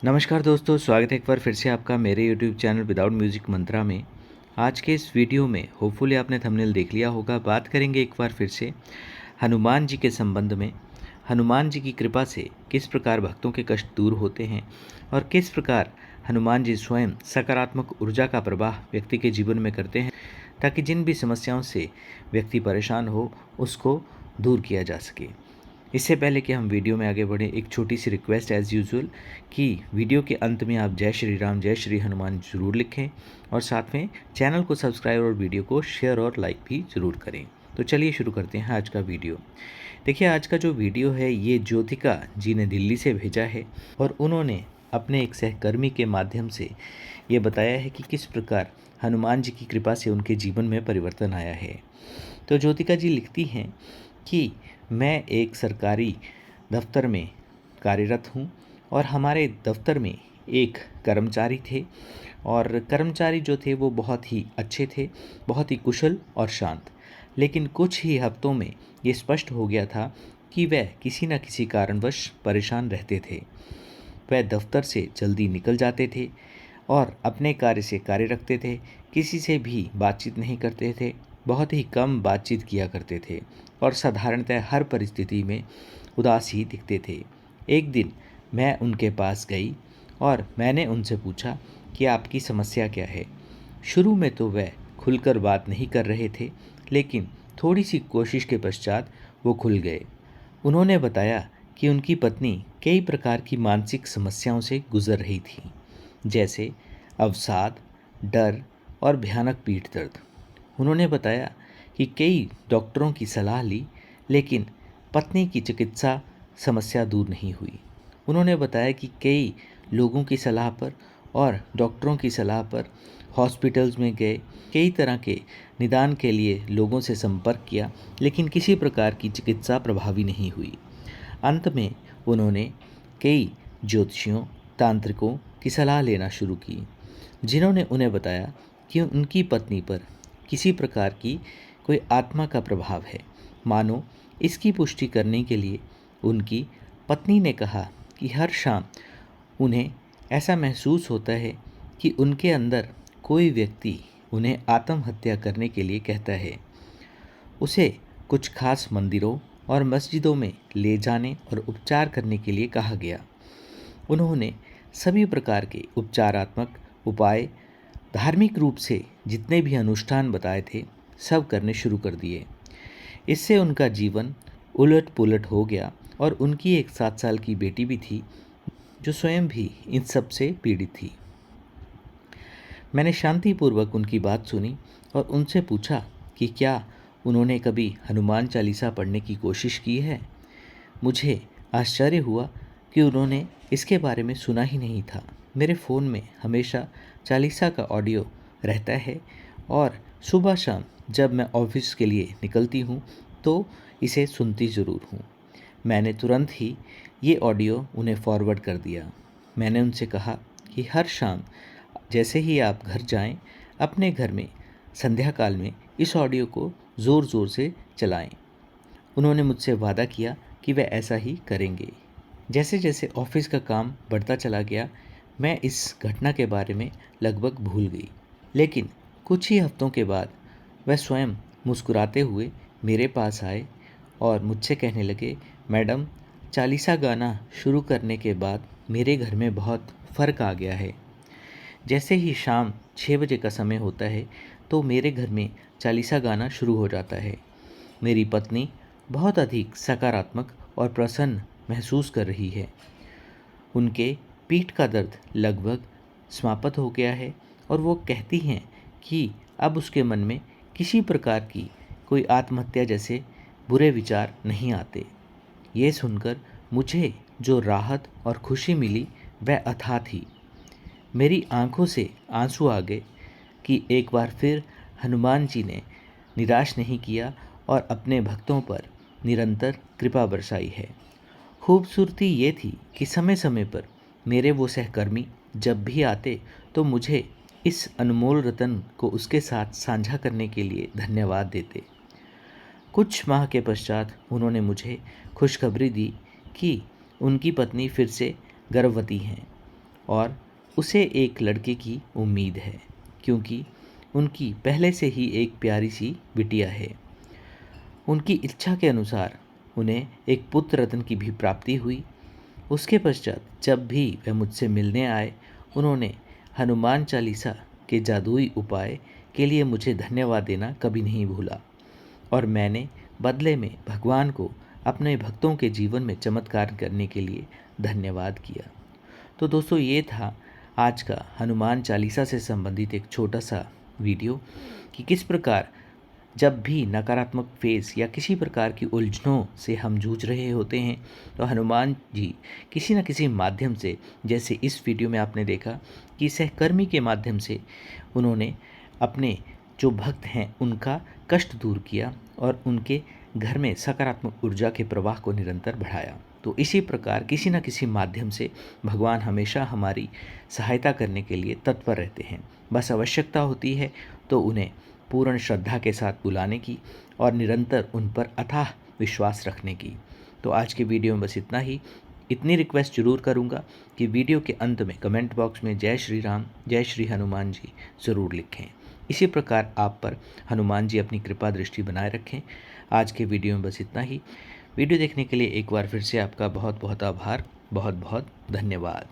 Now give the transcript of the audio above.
नमस्कार दोस्तों, स्वागत है एक बार फिर से आपका मेरे यूट्यूब चैनल विदाउट म्यूज़िक मंत्रा में। आज के इस वीडियो में होपफुली आपने थंबनेल देख लिया होगा। बात करेंगे एक बार फिर से हनुमान जी के संबंध में। हनुमान जी की कृपा से किस प्रकार भक्तों के कष्ट दूर होते हैं और किस प्रकार हनुमान जी स्वयं सकारात्मक ऊर्जा का प्रवाह व्यक्ति के जीवन में करते हैं, ताकि जिन भी समस्याओं से व्यक्ति परेशान हो उसको दूर किया जा सके। इससे पहले कि हम वीडियो में आगे बढ़ें, एक छोटी सी रिक्वेस्ट एज़ यूजुअल कि वीडियो के अंत में आप जय श्री राम, जय श्री हनुमान ज़रूर लिखें और साथ में चैनल को सब्सक्राइब और वीडियो को शेयर और लाइक भी ज़रूर करें। तो चलिए शुरू करते हैं आज का वीडियो। देखिए, आज का जो वीडियो है ये ज्योतिका जी ने दिल्ली से भेजा है और उन्होंने अपने एक सहकर्मी के माध्यम से ये बताया है कि किस प्रकार हनुमान जी की कृपा से उनके जीवन में परिवर्तन आया है। तो ज्योतिका जी लिखती हैं कि मैं एक सरकारी दफ्तर में कार्यरत हूँ और हमारे दफ्तर में एक कर्मचारी थे और कर्मचारी जो थे वो बहुत ही अच्छे थे, बहुत ही कुशल और शांत। लेकिन कुछ ही हफ्तों में ये स्पष्ट हो गया था कि वह किसी न किसी कारणवश परेशान रहते थे। वह दफ्तर से जल्दी निकल जाते थे और अपने कार्य से कार्य रखते थे, किसी से भी बातचीत नहीं करते थे, बहुत ही कम बातचीत किया करते थे और साधारणतः हर परिस्थिति में उदास ही दिखते थे। एक दिन मैं उनके पास गई और मैंने उनसे पूछा कि आपकी समस्या क्या है। शुरू में तो वह खुलकर बात नहीं कर रहे थे, लेकिन थोड़ी सी कोशिश के पश्चात वो खुल गए। उन्होंने बताया कि उनकी पत्नी कई प्रकार की मानसिक समस्याओं से गुजर रही थी, जैसे अवसाद, डर और भयानक पीठ दर्द। उन्होंने बताया कि कई डॉक्टरों की सलाह ली, लेकिन पत्नी की चिकित्सा समस्या दूर नहीं हुई। उन्होंने बताया कि कई लोगों की सलाह पर और डॉक्टरों की सलाह पर हॉस्पिटल्स में गए, कई तरह के निदान के लिए लोगों से संपर्क किया, लेकिन किसी प्रकार की चिकित्सा प्रभावी नहीं हुई। अंत में उन्होंने कई ज्योतिषियों, तांत्रिकों की सलाह लेना शुरू की, जिन्होंने उन्हें बताया कि उनकी पत्नी पर किसी प्रकार की कोई आत्मा का प्रभाव है। मानो इसकी पुष्टि करने के लिए उनकी पत्नी ने कहा कि हर शाम उन्हें ऐसा महसूस होता है कि उनके अंदर कोई व्यक्ति उन्हें आत्महत्या करने के लिए कहता है। उसे कुछ खास मंदिरों और मस्जिदों में ले जाने और उपचार करने के लिए कहा गया। उन्होंने सभी प्रकार के उपचारात्मक उपाय, धार्मिक रूप से जितने भी अनुष्ठान बताए थे, सब करने शुरू कर दिए। इससे उनका जीवन उलट पुलट हो गया और उनकी एक 7 साल की बेटी भी थी, जो स्वयं भी इन सब से पीड़ित थी। मैंने शांतिपूर्वक उनकी बात सुनी और उनसे पूछा कि क्या उन्होंने कभी हनुमान चालीसा पढ़ने की कोशिश की है। मुझे आश्चर्य हुआ कि उन्होंने इसके बारे में सुना ही नहीं था। मेरे फ़ोन में हमेशा चालीसा का ऑडियो रहता है और सुबह शाम जब मैं ऑफिस के लिए निकलती हूँ तो इसे सुनती ज़रूर हूँ। मैंने तुरंत ही ये ऑडियो उन्हें फॉरवर्ड कर दिया। मैंने उनसे कहा कि हर शाम जैसे ही आप घर जाएं, अपने घर में संध्या काल में इस ऑडियो को ज़ोर ज़ोर से चलाएं। उन्होंने मुझसे वादा किया कि वे ऐसा ही करेंगे। जैसे जैसे ऑफिस का काम बढ़ता चला गया, मैं इस घटना के बारे में लगभग भूल गई। लेकिन कुछ ही हफ्तों के बाद वह स्वयं मुस्कुराते हुए मेरे पास आए और मुझसे कहने लगे, मैडम, चालीसा गाना शुरू करने के बाद मेरे घर में बहुत फ़र्क आ गया है। जैसे ही शाम 6 बजे का समय होता है तो मेरे घर में चालीसा गाना शुरू हो जाता है। मेरी पत्नी बहुत अधिक सकारात्मक और प्रसन्न महसूस कर रही है। उनके पीठ का दर्द लगभग समाप्त हो गया है और वो कहती हैं कि अब उसके मन में किसी प्रकार की कोई आत्महत्या जैसे बुरे विचार नहीं आते। ये सुनकर मुझे जो राहत और खुशी मिली वह अथाह थी। मेरी आंखों से आंसू आ गए कि एक बार फिर हनुमान जी ने निराश नहीं किया और अपने भक्तों पर निरंतर कृपा बरसाई है। खूबसूरती ये थी कि समय समय पर मेरे वो सहकर्मी जब भी आते तो मुझे इस अनमोल रतन को उसके साथ साझा करने के लिए धन्यवाद देते। कुछ माह के पश्चात उन्होंने मुझे खुशखबरी दी कि उनकी पत्नी फिर से गर्भवती हैं और उसे एक लड़के की उम्मीद है, क्योंकि उनकी पहले से ही एक प्यारी सी बिटिया है। उनकी इच्छा के अनुसार उन्हें एक पुत्र रत्न की भी प्राप्ति हुई। उसके पश्चात जब भी वह मुझसे मिलने आए, उन्होंने हनुमान चालीसा के जादुई उपाय के लिए मुझे धन्यवाद देना कभी नहीं भूला, और मैंने बदले में भगवान को अपने भक्तों के जीवन में चमत्कार करने के लिए धन्यवाद किया। तो दोस्तों, ये था आज का हनुमान चालीसा से संबंधित एक छोटा सा वीडियो कि किस प्रकार जब भी नकारात्मक फेस या किसी प्रकार की उलझनों से हम जूझ रहे होते हैं, तो हनुमान जी किसी न किसी माध्यम से, जैसे इस वीडियो में आपने देखा कि सहकर्मी के माध्यम से उन्होंने अपने जो भक्त हैं उनका कष्ट दूर किया और उनके घर में सकारात्मक ऊर्जा के प्रवाह को निरंतर बढ़ाया। तो इसी प्रकार किसी न किसी माध्यम से भगवान हमेशा हमारी सहायता करने के लिए तत्पर रहते हैं। बस आवश्यकता होती है तो उन्हें पूर्ण श्रद्धा के साथ बुलाने की और निरंतर उन पर अथाह विश्वास रखने की। तो आज के वीडियो में बस इतना ही। इतनी रिक्वेस्ट जरूर करूँगा कि वीडियो के अंत में कमेंट बॉक्स में जय श्री राम, जय श्री हनुमान जी ज़रूर लिखें। इसी प्रकार आप पर हनुमान जी अपनी कृपा दृष्टि बनाए रखें। आज के वीडियो में बस इतना ही। वीडियो देखने के लिए एक बार फिर से आपका बहुत बहुत आभार, बहुत बहुत धन्यवाद।